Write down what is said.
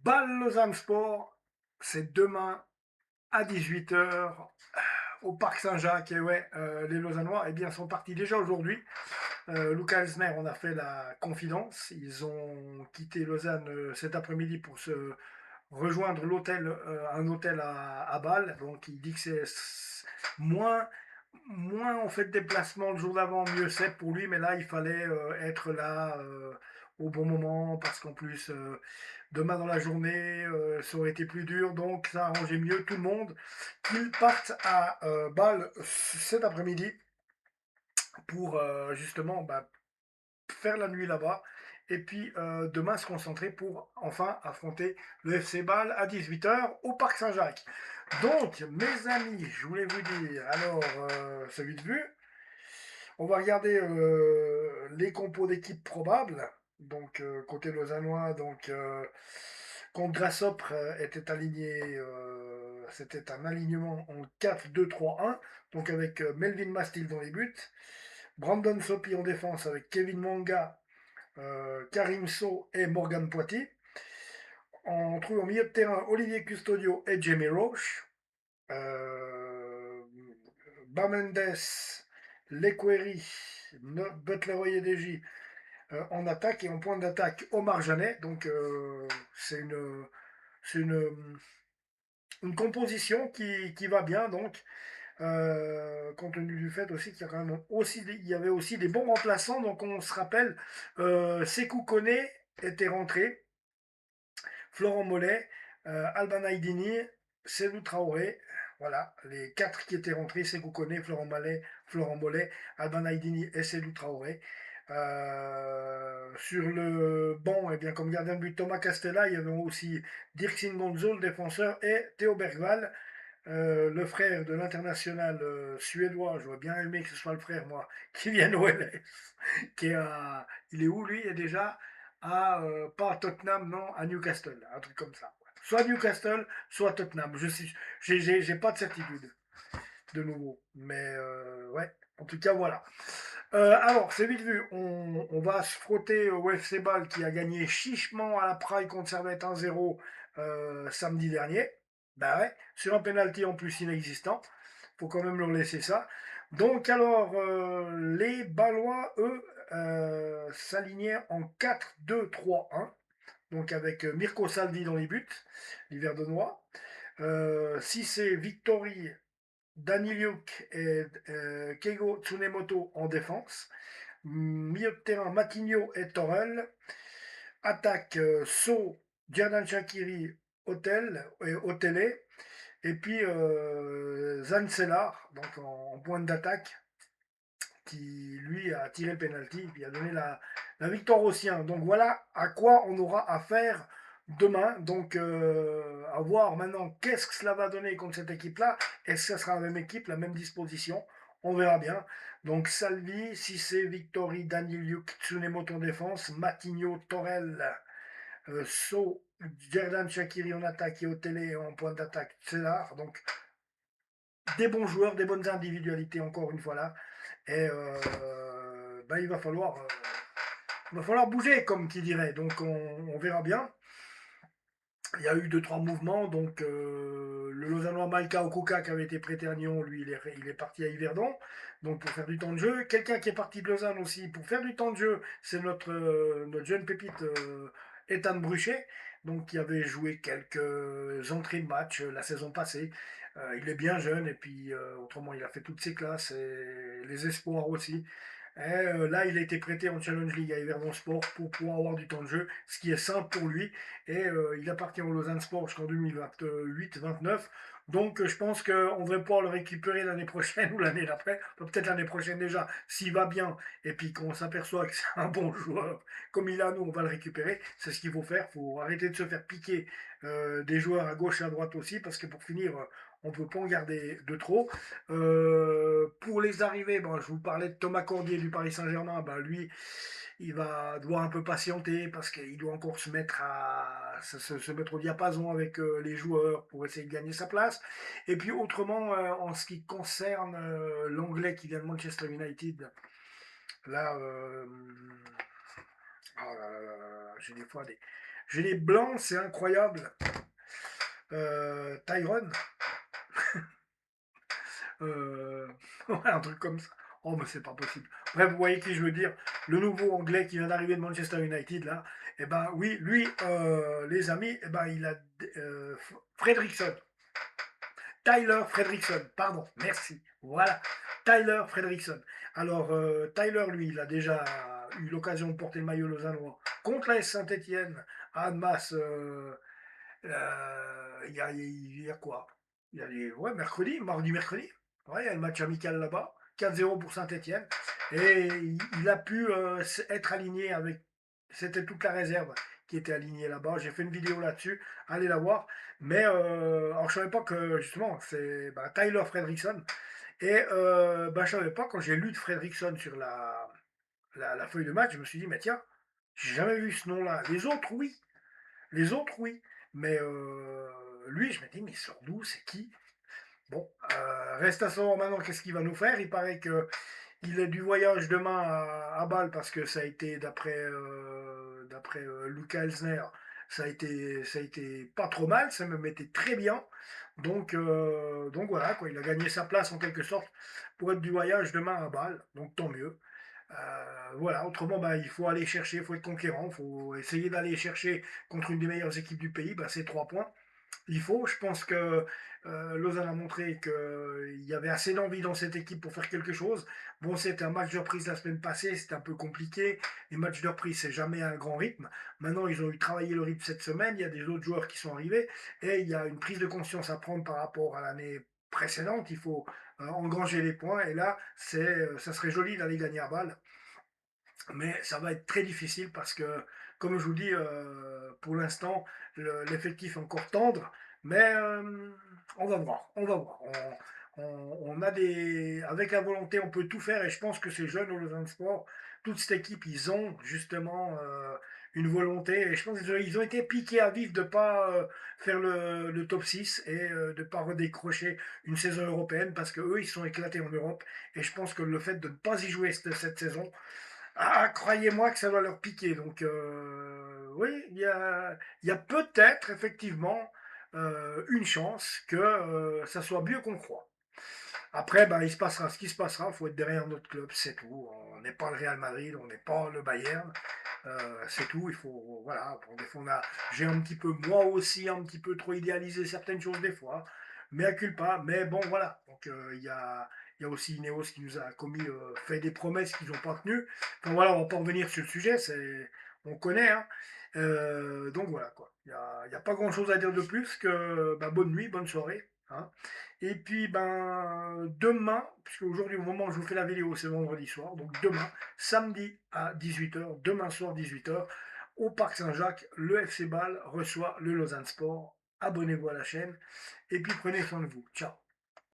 Bâle-Lausanne Sport, c'est demain à 18 h au Parc Saint-Jacques. Et ouais, les Lausannois eh bien, sont partis déjà aujourd'hui. Lucas Elsner, on a fait la confidence. Ils ont quitté Lausanne cet après-midi pour se rejoindre l'hôtel, un hôtel à Bâle. Donc il dit que c'est moins, moins on fait de déplacement le jour d'avant, mieux c'est pour lui. Mais là, il fallait être là au bon moment parce qu'en plus, demain dans la journée, ça aurait été plus dur. Donc ça arrangeait mieux tout le monde qu'ils partent à Bâle cet après-midi pour justement faire la nuit là-bas et puis demain se concentrer pour enfin affronter le FC Bâle à 18 h au Parc Saint-Jacques. Donc, mes amis, je voulais vous dire, alors, c'est vite vu, on va regarder les compos d'équipes probables. Donc, côté lausannois, donc, contre Grassopre était aligné, c'était un alignement en 4-2-3-1, donc avec Melvin Mastil dans les buts, Brandon Sopi en défense avec Kevin Monga, Karim So et Morgan Poitiers. On trouve au milieu de terrain Olivier Custodio et Jamie Roche. Bamendes, Lequeri, Butler Oyedeji en attaque et en point d'attaque Omar Janet. Donc c'est une composition qui va bien. Donc compte tenu du fait aussi qu'il y a quand même aussi il y avait aussi des bons remplaçants. Donc on se rappelle, Sekou Koné était rentré, Florent Mollet, Alban Aïdini, Selou Traoré. Voilà, les quatre qui étaient rentrés, Sekou Koné, Florent Mollet, Alban Aïdini et Selou Traoré. Sur le banc, eh bien, comme gardien de but Thomas Castella, il y avait aussi Dirksin Gonzo, le défenseur, et Théo Bergval, le frère de l'international suédois. J'aurais bien aimé que ce soit le frère, moi, qui vienne au LS. Il est où lui? Il est déjà pas à Tottenham, non, à Newcastle, un truc comme ça. Soit Newcastle, soit Tottenham. Je sais, j'ai pas de certitude de nouveau. Mais ouais, en tout cas, voilà. Alors, c'est vite vu. On va se frotter au FC Bâle qui a gagné chichement à la Praille contre Servette 1-0 samedi dernier. Bah ouais, sur un penalty en plus inexistant. Faut quand même leur laisser ça. Donc, alors, les Balois, eux, s'alignaient en 4-2-3-1. Donc, avec Mirko Salvi dans les buts, l'hiver de noix. Si c'est Victory, Daniliuk et Keigo Tsunemoto en défense. Milieu de terrain, Matigno et Torel. Attaque, So, Djerdan Shakiri, Otele. Et puis Zancelar, donc en pointe d'attaque, qui lui a tiré le penalty, puis a donné la victoire aux siens. Donc voilà à quoi on aura affaire demain. Donc à voir maintenant qu'est-ce que cela va donner contre cette équipe-là. Est-ce que ça sera la même équipe, la même disposition? On verra bien. Donc Salvi, Cissé, Victori, Daniliuk, Tsunemoto en défense, Matigno, Torel, So, Jerdan Shakiri en attaque et Otele en point d'attaque, Célar. Donc des bons joueurs, des bonnes individualités encore une fois là. Et il va falloir bouger, comme qui dirait. Donc on verra bien. Il y a eu deux trois mouvements. Donc le Lausannois Malka Okuka qui avait été prêté à Nyon, lui il est parti à Yverdon. Donc pour faire du temps de jeu. Quelqu'un qui est parti de Lausanne aussi pour faire du temps de jeu, c'est notre jeune pépite Ethan Bruchet. Donc qui avait joué quelques entrées de match la saison passée. Il est bien jeune et puis autrement il a fait toutes ses classes et les espoirs aussi. Et là, il a été prêté en Challenge League à Yverdon Sport pour pouvoir avoir du temps de jeu, ce qui est simple pour lui. Et il appartient au Lausanne Sport jusqu'en 2028-29. Donc je pense qu'on devrait pouvoir le récupérer l'année prochaine ou l'année d'après, peut-être l'année prochaine déjà, s'il va bien, et puis qu'on s'aperçoit que c'est un bon joueur, comme il a nous, on va le récupérer. C'est ce qu'il faut faire, il faut arrêter de se faire piquer des joueurs à gauche et à droite aussi, parce que pour finir, on ne peut pas en garder de trop. Pour les arrivées, ben, je vous parlais de Thomas Cordier du Paris Saint-Germain, ben, lui, il va devoir un peu patienter parce qu'il doit encore se mettre au diapason avec les joueurs pour essayer de gagner sa place. Et puis autrement, en ce qui concerne l'anglais qui vient de Manchester United, là, oh là là là là, j'ai des fois J'ai les blancs, c'est incroyable. Tyron, euh, ouais, un truc comme ça. Oh, mais c'est pas possible. Bref, vous voyez qui je veux dire. Le nouveau anglais qui vient d'arriver de Manchester United, là, eh ben oui, lui, les amis, eh ben il a Fredrickson. Tyler Fredrickson, pardon, merci. Voilà, Tyler Fredrickson. Alors, Tyler, lui, il a déjà eu l'occasion de porter le maillot lausannois contre la Saint-Etienne à Annemasse. Il y a quoi? Il y a ouais, mercredi, mardi, mercredi. Ouais, il y a le match amical là-bas. 4-0 pour Saint-Etienne. Et il a pu être aligné avec. C'était toute la réserve qui était alignée là-bas. J'ai fait une vidéo là-dessus. Allez la voir. Mais alors, je savais pas que justement, c'est bah, Tyler Fredrickson. Et bah, je savais pas, quand j'ai lu de Fredrickson sur la feuille de match, je me suis dit, mais tiens, j'ai jamais vu ce nom-là. Les autres, oui. Les autres, oui. Mais lui, je me dis, mais il sort d'où? C'est qui? Bon, reste à savoir maintenant qu'est-ce qu'il va nous faire. Il paraît qu'il est du voyage demain à Bâle parce que ça a été, d'après Luca Elsner, ça a été pas trop mal, ça même été très bien. Donc voilà, quoi, il a gagné sa place en quelque sorte pour être du voyage demain à Bâle. Donc tant mieux. Voilà, autrement, bah, il faut aller chercher, il faut être conquérant, il faut essayer d'aller chercher contre une des meilleures équipes du pays, bah, c'est 3 points. Il faut, je pense que Lausanne a montré qu'il y avait assez d'envie dans cette équipe pour faire quelque chose. Bon, c'était un match de reprise la semaine passée, c'était un peu compliqué. Les matchs de reprise, c'est jamais un grand rythme. Maintenant, ils ont eu travaillé le rythme cette semaine, il y a des autres joueurs qui sont arrivés, et il y a une prise de conscience à prendre par rapport à l'année précédente. Il faut engranger les points, et là, ça serait joli d'aller gagner à balle. Mais ça va être très difficile parce que, comme je vous dis, pour l'instant, l'effectif est encore tendre, mais on va voir, on va voir. On a avec la volonté, on peut tout faire et je pense que ces jeunes au Lausanne Sport, toute cette équipe, ils ont justement une volonté et je pense qu'ils ont été piqués à vif de ne pas faire le top 6 et de ne pas redécrocher une saison européenne parce qu'eux, ils sont éclatés en Europe et je pense que le fait de ne pas y jouer cette saison, ah, croyez-moi que ça va leur piquer. Donc, oui, il y a peut-être effectivement une chance que ça soit mieux qu'on croit. Après, ben, il se passera ce qui se passera. Il faut être derrière notre club, c'est tout. On n'est pas le Real Madrid, on n'est pas le Bayern. C'est tout. Il faut, voilà. Bon, des fois, j'ai un petit peu, moi aussi, un petit peu trop idéalisé certaines choses des fois. Mais à culpa. Mais bon, voilà. Donc, il y a aussi Ineos qui nous a fait des promesses qu'ils n'ont pas tenues. Enfin, voilà, on va pas revenir sur le sujet. On connaît, hein. Donc, voilà, quoi. Il y a pas grand-chose à dire de plus que bah, bonne nuit, bonne soirée, hein. Et puis, ben, demain, puisque aujourd'hui, au moment où je vous fais la vidéo, c'est vendredi soir, donc demain, samedi à 18h, demain soir 18h, au Parc Saint-Jacques, le FC Bâle reçoit le Lausanne Sport. Abonnez-vous à la chaîne et puis prenez soin de vous. Ciao.